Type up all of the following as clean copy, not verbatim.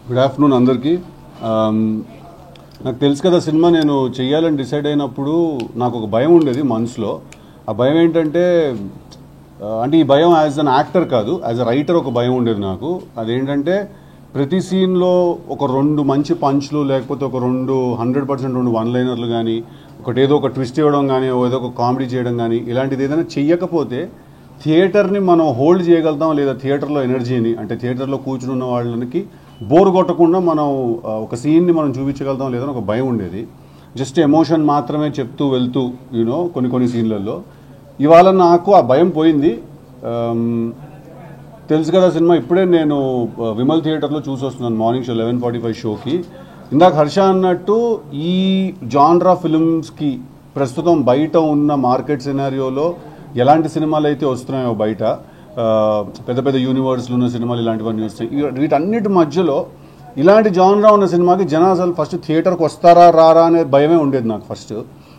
Good afternoon అందరికీ. నాకు తెలుసు కదా సినిమా నేను చెయ్యాలని డిసైడ్ అయినప్పుడు నాకు ఒక భయం ఉండేది మనసులో. ఆ భయం ఏంటంటే అంటే ఈ భయం యాజ్ అన్ యాక్టర్ కాదు, యాజ్ అ రైటర్ ఒక భయం ఉండేది నాకు. అదేంటంటే ప్రతి సీన్లో ఒక 2 మంచి పంచ్లు, లేకపోతే ఒక 100% 2 వన్ లైనర్లు కానీ, ఏదో ఒక ట్విస్ట్ ఇవ్వడం కానీ, ఏదో ఒక కామెడీ చేయడం కానీ, ఇలాంటిది ఏదైనా చెయ్యకపోతే థియేటర్ని మనం హోల్డ్ చేయగలుగుతాం, లేదా థియేటర్లో ఎనర్జీని, అంటే థియేటర్లో కూర్చుని ఉన్న వాళ్ళకి బోర్ కొట్టకుండా మనం ఒక సీన్ని మనం చూపించగలుగుతాం లేదని ఒక భయం ఉండేది. జస్ట్ ఎమోషన్ మాత్రమే చెప్తూ వెళ్తూ కొన్ని సీన్లలో. ఇవాళ నాకు ఆ భయం పోయింది. తెలుసు కదా సినిమా ఇప్పుడే నేను విమల్ థియేటర్లో చూసి వస్తున్నాను మార్నింగ్ షో 11:45 షోకి. ఇందాక హర్ష అన్నట్టు ఈ జాన్రా ఫిల్మ్స్కి ప్రస్తుతం బయట ఉన్న మార్కెట్ సినారియోలో ఎలాంటి సినిమాలు అయితే వస్తున్నాయో బయట, పెద్ద పెద్ద యూనివర్స్లు ఉన్న సినిమాలు ఇలాంటివన్నీ వస్తాయి. వీటన్నిటి మధ్యలో ఇలాంటి జాన్రా ఉన్న సినిమాకి జనాలు అసలు ఫస్ట్ థియేటర్కి వస్తారా రారా అనే భయమే ఉండేది నాకు. ఫస్ట్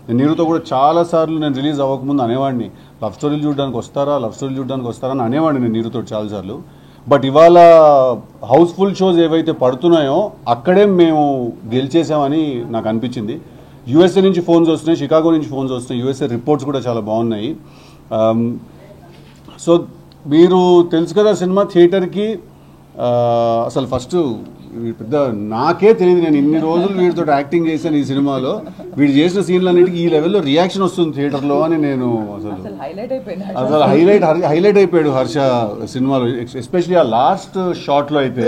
నేను నీరుతో కూడా చాలాసార్లు నేను రిలీజ్ అవ్వకముందు అనేవాడిని, లవ్ స్టోరీలు చూడడానికి వస్తారా అని అనేవాడిని నేను నీరుతో చాలాసార్లు. బట్ ఇవాళ హౌస్ఫుల్ షోస్ ఏవైతే పడుతున్నాయో అక్కడే మేము గెలిచేసామని నాకు అనిపించింది. యూఎస్ఏ నుంచి ఫోన్స్ వస్తున్నాయి, షికాగో నుంచి ఫోన్స్ వస్తున్నాయి, యూఎస్ఏ రిపోర్ట్స్ కూడా చాలా బాగున్నాయి. సో మీరు తెలుసు కదా సినిమా థియేటర్కి అసలు ఫస్ట్ పెద్ద నాకే తెలియదు. నేను ఇన్ని రోజులు వీడితో యాక్టింగ్ చేశాను ఈ సినిమాలో, వీడు చేసిన సీన్లన్నిటికీ ఈ లెవెల్లో రియాక్షన్ వస్తుంది థియేటర్లో అని నేను అసలు హైలైట్ అయిపోయాడు హర్ష సినిమాలో. ఎస్పెషల్లీ ఆ లాస్ట్ షాట్లో అయితే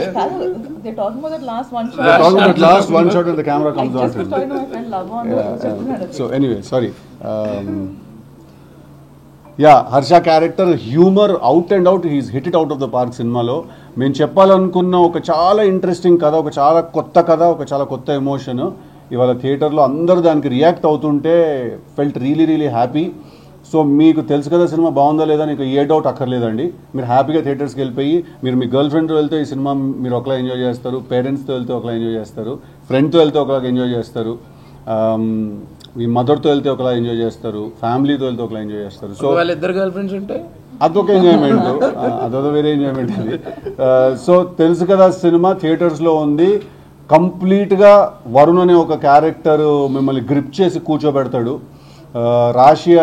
last one shot the camera comes out. So anyway sorry. Harsha character humour out and out, he's hit it out of the park సినిమాలో. మేము చెప్పాలనుకున్న ఒక చాలా ఇంట్రెస్టింగ్ కథ, ఒక చాలా కొత్త కథ, ఒక చాలా కొత్త ఎమోషన్ ఇవాళ థియేటర్లో అందరూ దానికి రియాక్ట్ అవుతుంటే ఫెల్ట్ రియలీ హ్యాపీ. సో మీకు తెలుసు కదా సినిమా బాగుందా లేదా నీకు ఏ డౌట్ అక్కర్లేదండి. మీరు హ్యాపీగా థియేటర్స్కి వెళ్ళిపోయి మీరు మీ గర్ల్ ఫ్రెండ్తో వెళ్తే ఈ సినిమా మీరు ఒకలా ఎంజాయ్ చేస్తారు, పేరెంట్స్తో వెళ్తే ఒకలా ఎంజాయ్ చేస్తారు, ఫ్రెండ్తో వెళ్తే ఒకలా ఎంజాయ్ చేస్తారు, మీ మదర్తో వెళ్తే ఒకలా ఎంజాయ్ చేస్తారు, ఫ్యామిలీతో వెళ్తే ఒకలా ఎంజాయ్ చేస్తారు. సో ఇద్దరు గర్ల్ ఫ్రెండ్స్ ఉంటే అదొక ఎంజాయ్మెంట్, అదొక వేరే ఎంజాయ్మెంట్ అది. సో తెలుసు కదా సినిమా థియేటర్స్లో ఉంది. కంప్లీట్గా వరుణ్ అనే ఒక క్యారెక్టర్ మిమ్మల్ని గ్రిప్ చేసి కూర్చోబెడతాడు. రాశి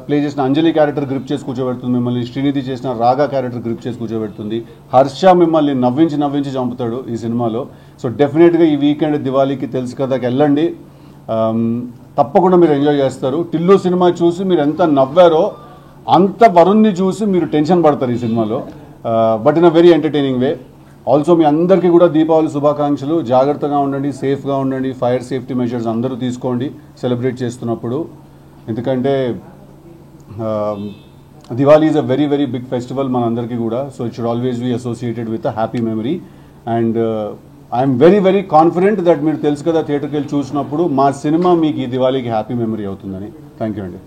ప్లే చేసిన అంజలి క్యారెక్టర్ గ్రిప్ చేసి కూర్చోబెడుతుంది మిమ్మల్ని, శ్రీనిధి చేసిన రాగా క్యారెక్టర్ గ్రిప్ చేసి కూర్చోబెడుతుంది, హర్ష మిమ్మల్ని నవ్వించి చంపుతాడు ఈ సినిమాలో. సో డెఫినెట్గా ఈ వీకెండ్ దివాళీకి తెలుసు కదాకి వెళ్ళండి, తప్పకుండా మీరు ఎంజాయ్ చేస్తారు. టిల్లు సినిమా చూసి మీరు ఎంత నవ్వారో అంత వరుణ్ని చూసి మీరు టెన్షన్ పడతారు ఈ సినిమాలో, but in a very entertaining way. Also మీ అందరికీ కూడా దీపావళి శుభాకాంక్షలు. జాగ్రత్తగా ఉండండి, సేఫ్గా ఉండండి, ఫైర్ సేఫ్టీ మెజర్స్ అందరూ తీసుకోండి సెలబ్రేట్ చేస్తున్నప్పుడు. ఎందుకంటే Diwali is a very big festival మనందరికీ కూడా. So it should always be associated with a happy memory. And I'm very confident that మీరు తెలుసు కదా థియేటర్కి వెళ్ళి చూసినప్పుడు మా సినిమా మీకు ఈ దివాళీకి హ్యాపీ మెమరీ అవుతుందని. థ్యాంక్ యూ అండి.